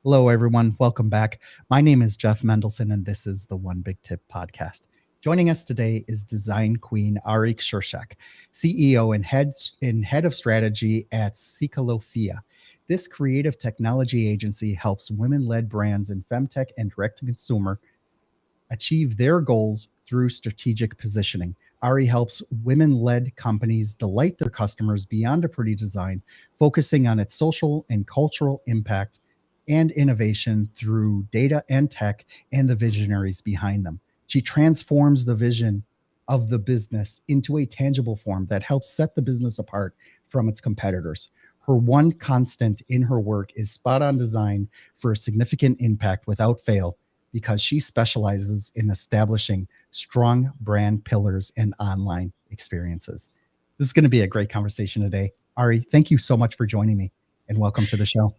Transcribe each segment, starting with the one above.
Hello, everyone. Welcome back. My name is Jeff Mendelson, and this is the One Big Tip podcast. Joining us today is design queen Ari Kshurshak, CEO and head of strategy at Cikalofia. This creative technology agency helps women-led brands in femtech and direct-to-consumer achieve their goals through strategic positioning. Ari helps women led companies delight their customers beyond a pretty design, focusing on its social and cultural impact and innovation through data and tech and the visionaries behind them. She transforms the vision of the business into a tangible form that helps set the business apart from its competitors. Her one constant in her work is spot on design for a significant impact without fail because she specializes in establishing strong brand pillars and online experiences. This is going to be a great conversation today. Ari, thank you so much for joining me and welcome to the show.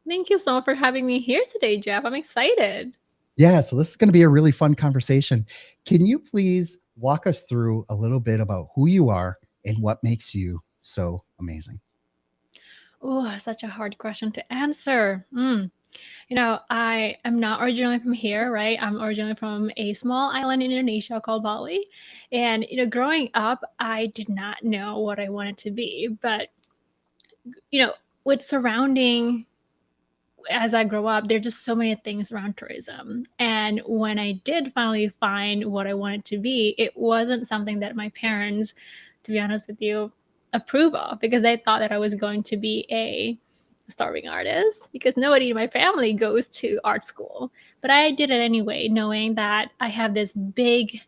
Thank you so much for having me here today, Jeff. I'm excited. Yeah, so this is going to be a really fun conversation. Can you please walk us through a little bit about who you are and what makes you so amazing? Oh, such a hard question to answer. I am not originally from here, right? I'm originally from a small island in Indonesia called Bali. And, growing up, I did not know what I wanted to be. But, you know, with surrounding as I grow up, there are just so many things around tourism. And when I did finally find what I wanted to be, it wasn't something that my parents, to be honest with you, approve of because they thought that I was going to be a starving artist because nobody in my family goes to art school. But I did it anyway, knowing that I have this big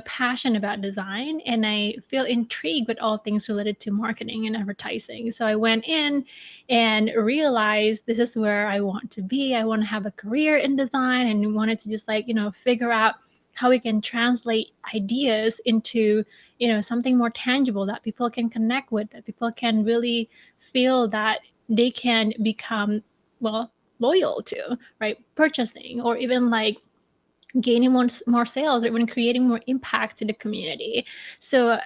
passion about design and I feel intrigued with all things related to marketing and advertising. So I went in and realized this is where I want to be. I want to have a career in design and wanted to just figure out how we can translate ideas into, something more tangible that people can connect with, that people can really feel that they can become well loyal to, right? Purchasing or even like gaining more sales or even creating more impact to the community. So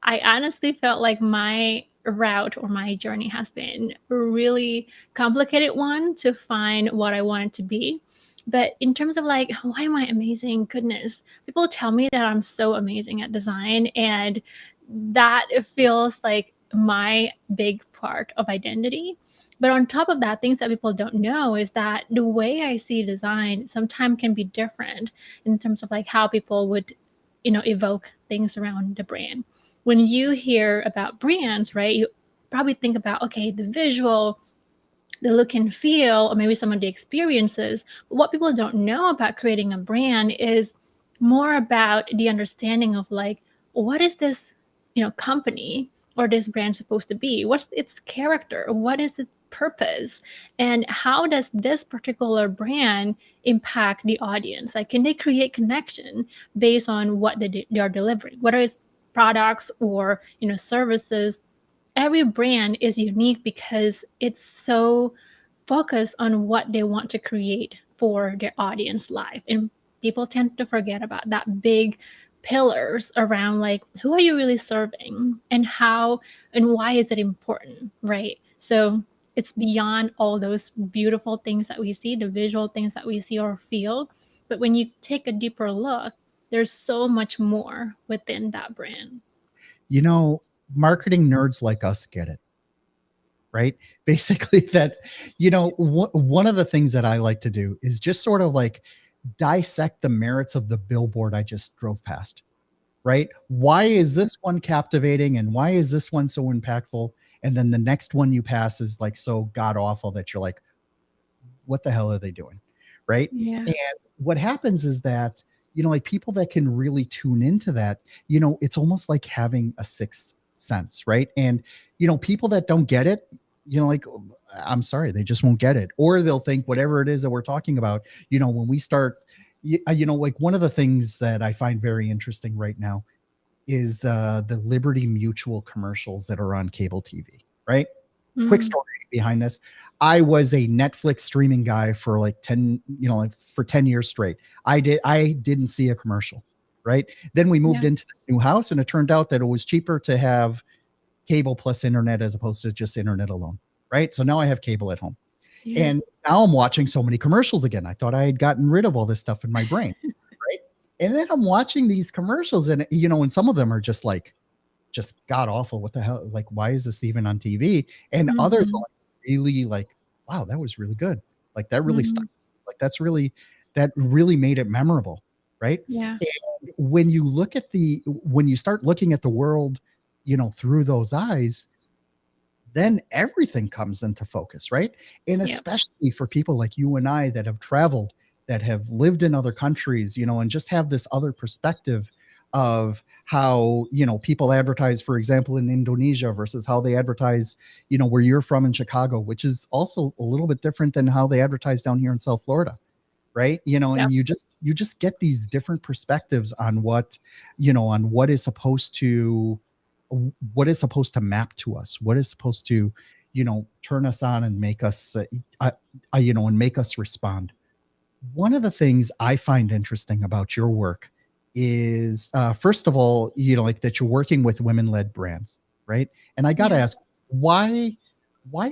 I honestly felt like my route or my journey has been a really complicated one to find what I wanted to be. But in terms of like, why am I amazing? Goodness, people tell me that I'm so amazing at design, and that feels like my big part of identity. But on top of that, things that people don't know is that the way I see design sometimes can be different in terms of like how people would, evoke things around the brand. When you hear about brands, right, you probably think about, okay, the visual, the look and feel, or maybe some of the experiences. But what people don't know about creating a brand is more about the understanding of like, what is this, company or this brand supposed to be? What's its character? What is its purpose? And how does this particular brand impact the audience? Like, can they create connection based on what they are delivering, whether it's products or services? Every brand is unique because it's so focused on what they want to create for their audience life. And people tend to forget about that big pillars around like who are you really serving and how and why is it important, right? So it's beyond all those beautiful things that we see, the visual things that we see or feel. But when you take a deeper look, there's so much more within that brand. You know, marketing nerds like us get it, right? Basically, that, one of the things that I like to do is just sort of like dissect the merits of the billboard I just drove past, right? Why is this one captivating and why is this one so impactful? And then the next one you pass is like so god awful that you're like, what the hell are they doing? Right. Yeah. And what happens is that, like people that can really tune into that, it's almost like having a sixth sense. Right. And, people that don't get it, like, I'm sorry, they just won't get it. Or they'll think whatever it is that we're talking about, when we start, like one of the things that I find very interesting right now is the Liberty Mutual commercials that are on cable TV, right? Quick Mm. story behind this. I was a Netflix streaming guy for like 10, like for 10 years straight. I didn't see a commercial, right? Then we moved Yeah. into this new house and it turned out that it was cheaper to have cable plus internet as opposed to just internet alone, right? So now I have cable at home. Yeah. And now I'm watching so many commercials again. I thought I had gotten rid of all this stuff in my brain, right? And then I'm watching these commercials, and and some of them are just like just god awful. What the hell? Like, why is this even on TV? And others are Mhm. like really like, wow, that was really good. Like that really stuck. Mhm. Like that really made it memorable, right? Yeah. And when you start looking at the world, through those eyes, then everything comes into focus, right? And Yep. especially for people like you and I that have traveled, that have lived in other countries, and just have this other perspective of how, people advertise, for example, in Indonesia versus how they advertise, where you're from in Chicago, which is also a little bit different than how they advertise down here in South Florida, right? And Yep. you just get these different perspectives on what is supposed to map to us, what is supposed to turn us on and make us and make us respond. One of the things I find interesting about your work is, first of all, like that you're working with women-led brands, right? And I got to Yeah. ask, why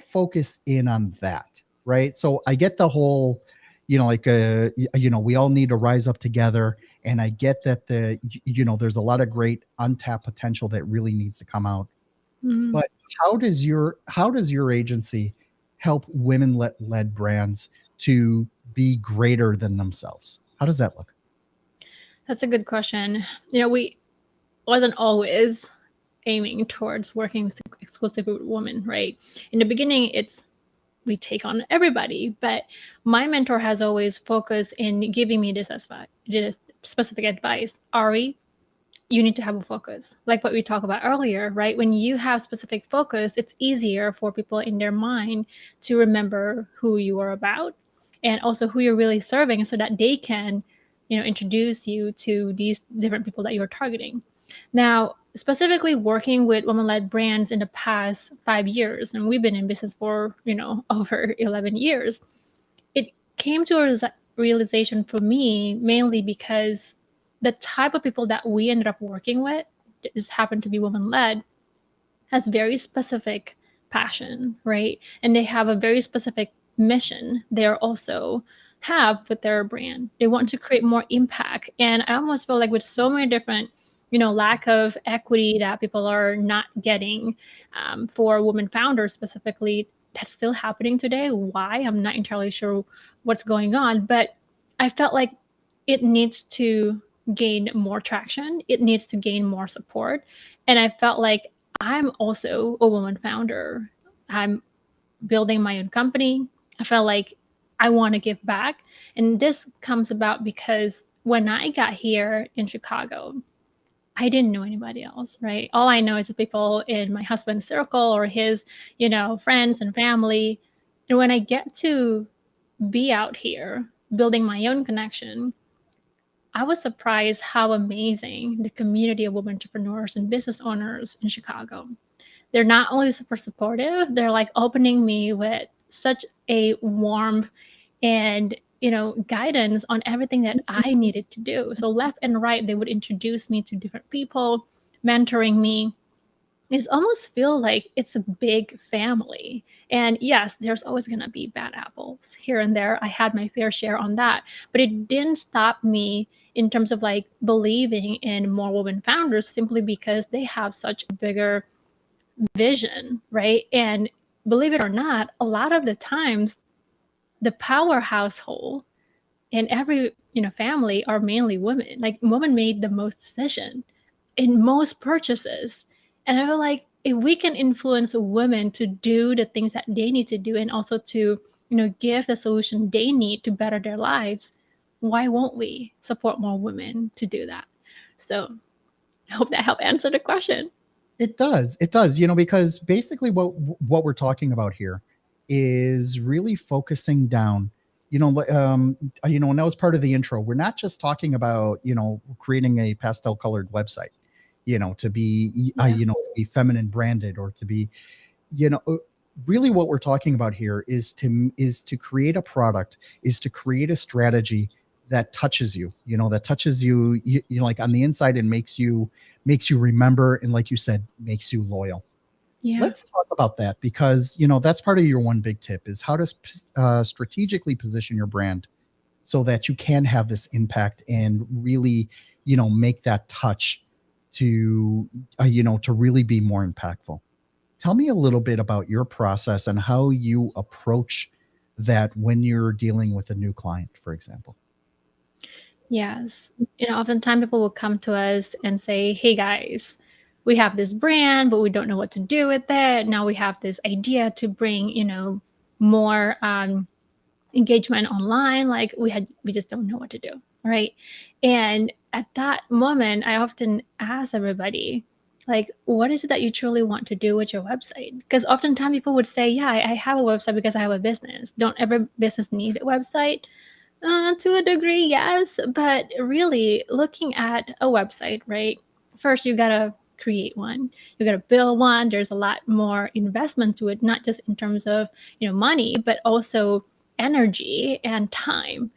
focus in on that, right? So I get the whole, like, we all need to rise up together, and I get that there's a lot of great untapped potential that really needs to come out. Mhm. But how does your agency help women-led brands to be greater than themselves? How does that look? That's a good question. We wasn't always aiming towards working exclusively with women, right? In the beginning, it's we take on everybody, but my mentor has always focused in giving me this specific advice. Ari, you need to have a focus. Like what we talked about earlier, right? When you have specific focus, it's easier for people in their mind to remember who you are about and also who you're really serving so that they can, introduce you to these different people that you're targeting. Now, specifically working with women-led brands in the past 5 years, and we've been in business for, over 11 years, it came to a realization for me mainly because the type of people that we ended up working with just happened to be women led has very specific passion, right? And they have a very specific mission they're also have with their brand. They want to create more impact. And I almost feel like with so many different, lack of equity that people are not getting for women founders specifically, that's still happening today. Why? I'm not entirely sure what's going on, but I felt like it needs to gain more traction. It needs to gain more support. And I felt like I'm also a woman founder. I'm building my own company. I felt like I want to give back. And this comes about because when I got here in Chicago, I didn't know anybody else, right? All I know is the people in my husband's circle or his, friends and family. And when I get to be out here building my own connection, I was surprised how amazing the community of women entrepreneurs and business owners in Chicago. They're not only super supportive, they're like opening me with such a warm and guidance on everything that I needed to do. So left and right, they would introduce me to different people, mentoring me. It almost feel like it's a big family. And yes, there's always going to be bad apples here and there. I had my fair share on that, but it didn't stop me in terms of like believing in more women founders simply because they have such a bigger vision, right? And believe it or not, a lot of the times the power household in every family are mainly women. Like women made the most decision in most purchases. And I feel like if we can influence women to do the things that they need to do and also to, give the solution they need to better their lives, why won't we support more women to do that? So I hope that helped answer the question. It does. It does, because basically what we're talking about here is really focusing down, and that was part of the intro. We're not just talking about, creating a pastel colored website, Yeah. to be feminine branded or to be, you know, uh, really what we're talking about here is to create a product, is to create a strategy that touches you, that touches you, like on the inside and makes you remember, and like you said, makes you loyal. Yeah. Let's talk about that because that's part of your one big tip is how to strategically position your brand so that you can have this impact and really make that touch to to really be more impactful. Tell me a little bit about your process and how you approach that when you're dealing with a new client, for example. Yes. Oftentimes people will come to us and say, "Hey guys, we have this brand, but we don't know what to do with it. Now we have this idea to bring, more engagement online. Like we just don't know what to do." Right. And at that moment, I often ask everybody, like, what is it that you truly want to do with your website? Because oftentimes people would say, "Yeah, I have a website because I have a business." Don't every business need a website? To a degree, yes, but really looking at a website, right? First, you gotta create one. You gotta build one. There's a lot more investment to it, not just in terms of money, but also energy and time.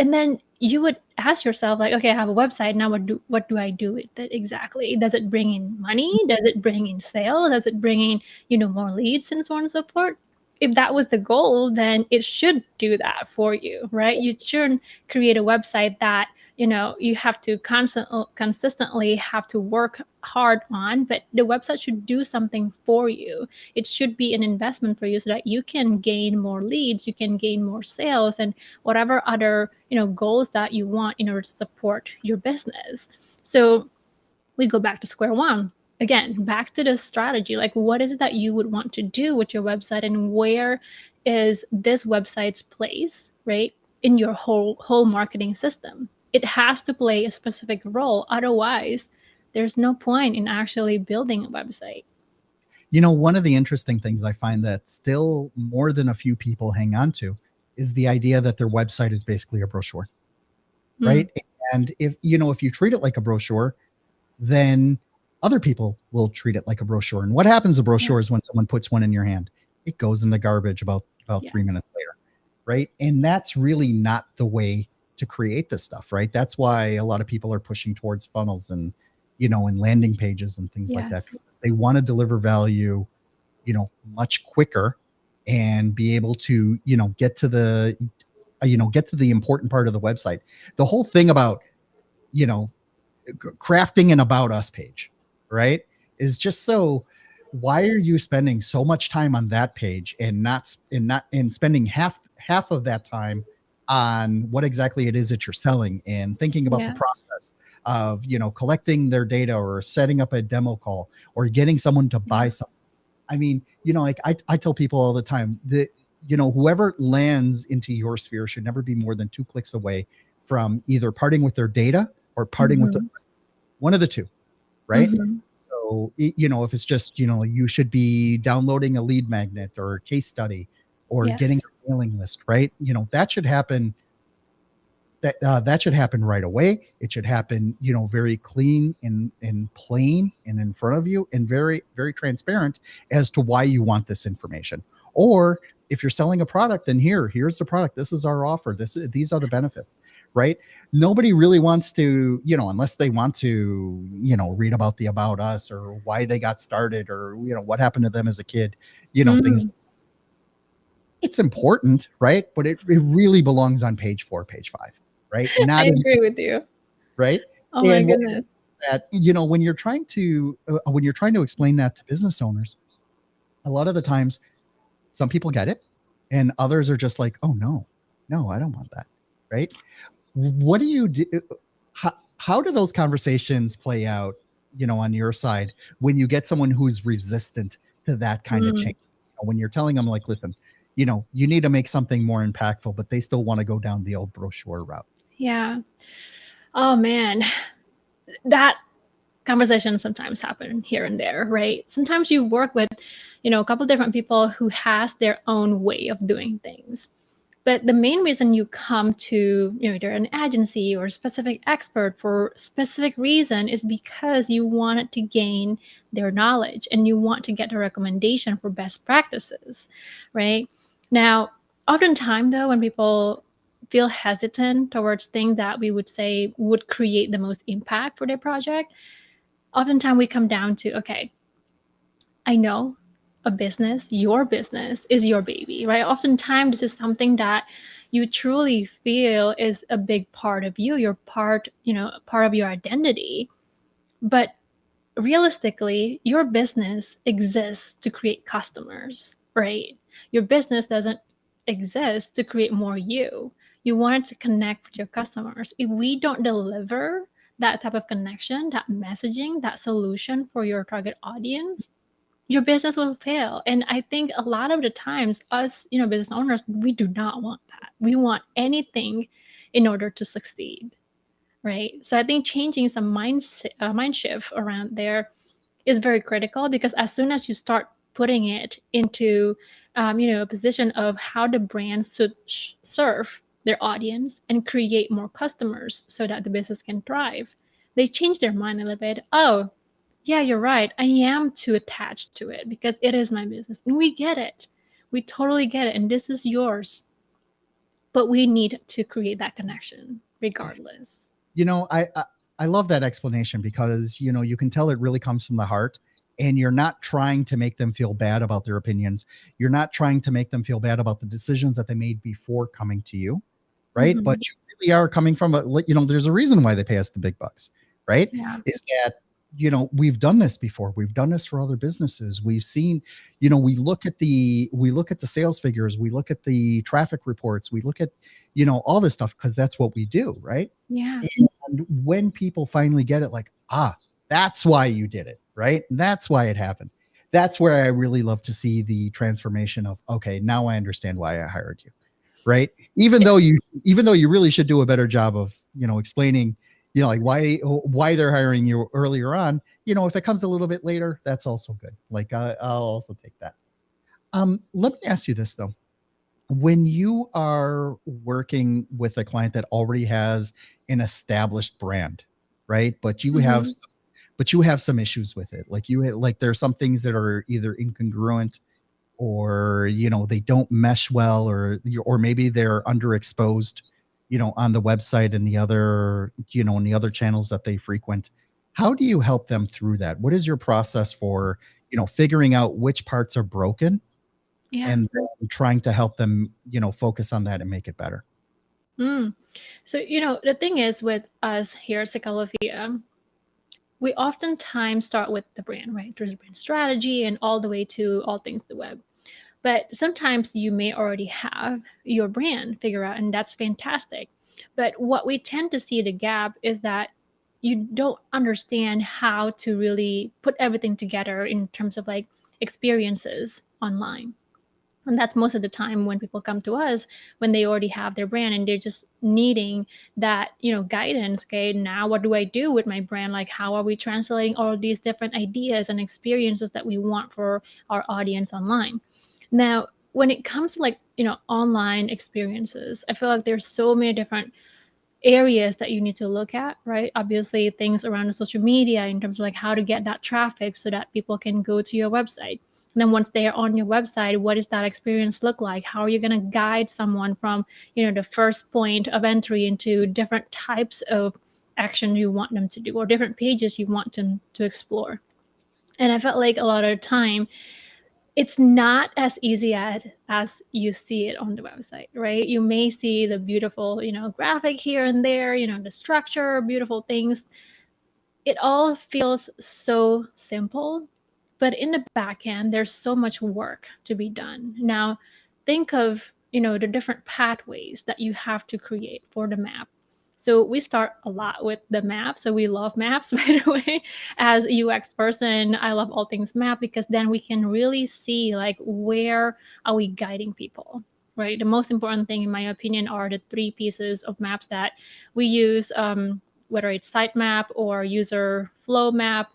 And then you would ask yourself, like, okay, I have a website now. What do I do with it exactly? Does it bring in money? Does it bring in sales? Does it bring in more leads and so on and so forth? If that was the goal, then it should do that for you, right? You shouldn't create a website that you have to consistently have to work hard on, but the website should do something for you. It should be an investment for you so that you can gain more leads, you can gain more sales, and whatever other goals that you want in order to support your business. So we go back to square one again, back to the strategy. Like, what is it that you would want to do with your website, and where is this website's place, right, in your whole marketing system? It has to play a specific role, otherwise there's no point in actually building a website. One of the interesting things I find that still more than a few people hang on to is the idea that their website is basically a brochure, Mm, right? And if you treat it like a brochure, then other people will treat it like a brochure. And what happens to yeah, brochures when someone puts one in your hand? It goes in the garbage about yeah, 3 minutes later, right? And that's really not the way to create this stuff, right? That's why a lot of people are pushing towards funnels and landing pages and things like that. yes, They want to deliver value, much quicker and be able to, get to the important part of the website. The whole thing about, you know, crafting an about us page, right? Is just so why are you spending so much time on that page and spending half of that time on what exactly it is that you're selling and thinking about the yes, process of collecting their data or setting up a demo call or getting someone to yeah, buy something. I mean, like I tell people all the time that whoever lands into your sphere should never be more than 2 clicks away from either parting with their data or parting with mm-hmm. one of the two, right? Mm-hmm. So, if it's just, you should be downloading a lead magnet or a case study or getting Yes, a mailing list, right? That should happen right away. It should happen, very clean and plain and in front of you and very, very transparent as to why you want this information. Or if you're selling a product, then here's the product. This is our offer. These are the benefits, right? Nobody really wants to, unless they want to, read about the about us or why they got started or what happened to them as a kid, things. mm, It's important, right? But it really belongs on page 4, page 5, right? I Not in agree with you. right? Oh my And what goodness. that when you're trying to explain that to business owners, a lot of the times some people get it and others are just like, "Oh no. No, I don't want that." Right? What do you do? How do those conversations play out, on your side when you get someone who's resistant to that kind of Mm, change? When you're telling them like, "Listen, you need to make something more impactful," but they still want to go down the old brochure route. yeah. Oh man, that conversation sometimes happen here and there, right? Sometimes you work with, a couple different people who has their own way of doing things. But the main reason you come to, either an agency or a specific expert for a specific reason is because you wanted to gain their knowledge and you want to get a recommendation for best practices, right? Now, oftentimes though, when people feel hesitant towards things that we would say would create the most impact for their project, oftentimes we come down to, okay, I know a business, your business is your baby, right? Oftentimes, this is something that you truly feel is a big part of you. You're part, part of your identity. But realistically, your business exists to create customers, right? Your business doesn't exist to create more you. You want to connect with your customers. If we don't deliver that type of connection, that messaging, that solution for your target audience, your business will fail. And I think a lot of the times, us, business owners, we do not want that. We want anything in order to succeed, right? So I think changing some mind shift around there is very critical, because as soon as you start putting it into a position of how the brand should serve their audience and create more customers so that the business can thrive, they change their mind a little bit. Oh, yeah, you're right, I am too attached to it because it is my business, and we get it, we totally get it, and this is yours, but we need to create that connection regardless. You know, I love that explanation because, you know, you can tell it really comes from the heart, and you're not trying to make them feel bad about their opinions. You're not trying to make them feel bad about the decisions that they made before coming to you, right? But Hmm. you really are coming from you know, there's a reason why they pay us the big bucks, right? Yeah. Is that, you know, we've done this before. We've done this for other businesses. We've seen, you know, we look at the sales figures, we look at the traffic reports, we look at, you know, all this stuff because that's what we do, right? Yeah. And when people finally get it, like, that's why you did it, right? That's why it happened. That's where I really love to see the transformation of, okay, now I understand why I hired you, right? Even though you really should do a better job of, you know, explaining, you know, like why they're hiring you earlier on. You know, if it comes a little bit later, that's also good. Like I'll also take that. Let me ask you this though: when you are working with a client that already has an established brand, right? Hmm. But you have some issues with it. Like there's some things that are either incongruent, or, you know, they don't mesh well, or maybe they're underexposed, you know, on the website and the other, you know, and the other channels that they frequent. How do you help them through that? What is your process for, you know, figuring out which parts are broken Yeah. and then trying to help them, you know, focus on that and make it better? Mm. So, the thing is with us here at Psycholovia, we oftentimes start with the brand, right? There's brand strategy and all the way to all things the web. But sometimes you may already have your brand figure out, and that's fantastic. But what we tend to see the gap is that you don't understand how to really put everything together in terms of like experiences online. And that's most of the time when people come to us, when they already have their brand and they're just needing that, guidance. Okay, now what do I do with my brand? Like, how are we translating all of these different ideas and experiences that we want for our audience online? Now, when it comes to like, online experiences, I feel like there's so many different areas that you need to look at, right? Obviously, things around the social media in terms of like how to get that traffic so that people can go to your website. And then once they are on your website, what does that experience look like? How are you going to guide someone from, the first point of entry into different types of action you want them to do, or different pages you want them to explore? And I felt like a lot of the time it's not as easy as you see it on the website, right? You may see the beautiful, graphic here and there, the structure, beautiful things. It all feels so simple, but in the back end, there's so much work to be done. Now, think of, the different pathways that you have to create for the map. So we start a lot with the map. So we love maps, by the way. As a UX person, I love all things map because then we can really see like where are we guiding people, right? The most important thing, in my opinion, are the three pieces of maps that we use, whether it's sitemap or user flow map,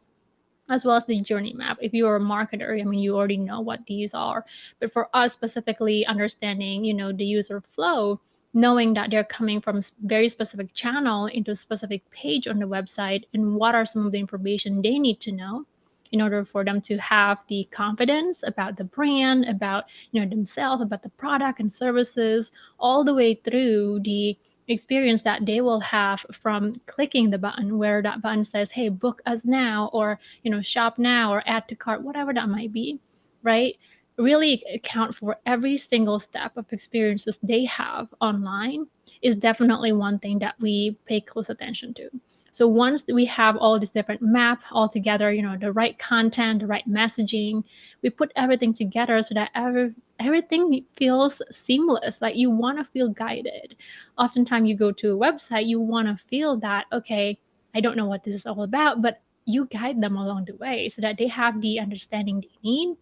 as well as the journey map. If you're a marketer, I mean, you already know what these are. But for us specifically, understanding, the user flow, knowing that they're coming from very specific channel into a specific page on the website, and what are some of the information they need to know in order for them to have the confidence about the brand, about themselves, about the product and services, all the way through the experience that they will have from clicking the button, where that button says, hey, book us now, or shop now, or add to cart, whatever that might be, right? Really account for every single step of experiences they have online is definitely one thing that we pay close attention to. So once we have all this different map all together, the right content, the right messaging, we put everything together so that everything feels seamless. Like you want to feel guided. Oftentimes you go to a website, you want to feel that, okay, I don't know what this is all about, but you guide them along the way so that they have the understanding they need,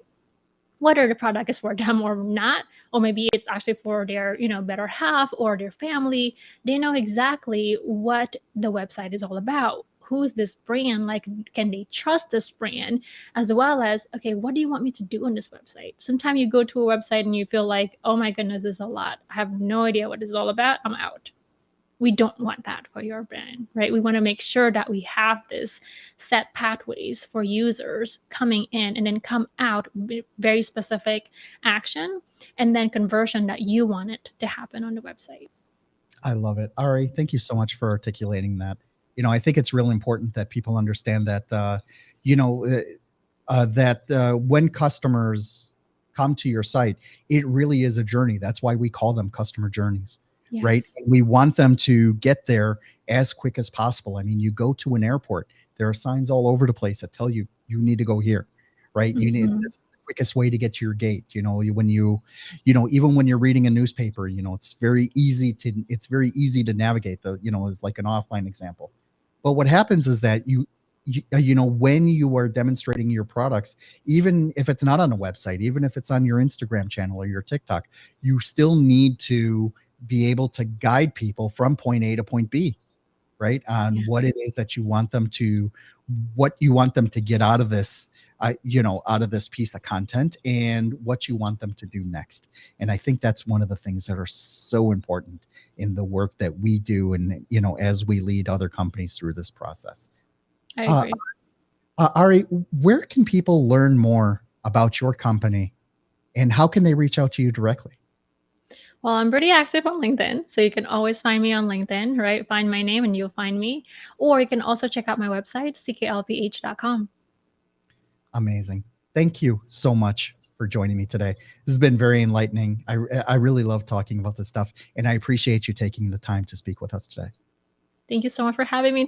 whether the product is for them or not, or maybe it's actually for their better half or their family. They know exactly what the website is all about. Who's this brand? Like, can they trust this brand? As well as, okay, what do you want me to do on this website? Sometimes you go to a website and you feel like, oh my goodness, this is a lot, I have no idea what this is all about, I'm out. We don't want that for your brand, right? We want to make sure that we have this set pathways for users coming in and then come out with very specific action and then conversion that you want it to happen on the website. I love it. Ari, thank you so much for articulating that. I think it's really important that people understand that, you know, that when customers come to your site, it really is a journey. That's why we call them customer journeys, right? Yes. And we want them to get there as quick as possible. I mean, you go to an airport, there are signs all over the place that tell you you need to go here, right? You need Mm-hmm. this is the quickest way to get to your gate. When even when you're reading a newspaper, it's very easy to navigate as like an offline example. But what happens is that when you are demonstrating your products, even if it's not on a website, even if it's on your Instagram channel or your TikTok, you still need to be able to guide people from point A to point B, right? On what Yes. it is that what you want them to get out of this, out of this piece of content, and what you want them to do next. And I think that's one of the things that are so important in the work that we do, and as we lead other companies through this process. I Uh, agree. Ari, where can people learn more about your company, and how can they reach out to you directly? Well, I'm pretty active on LinkedIn, so you can always find me on LinkedIn, right? Find my name and you'll find me. Or you can also check out my website, cklph.com. Amazing. Thank you so much for joining me today. This has been very enlightening. I really love talking about this stuff, and I appreciate you taking the time to speak with us today. Thank you so much for having me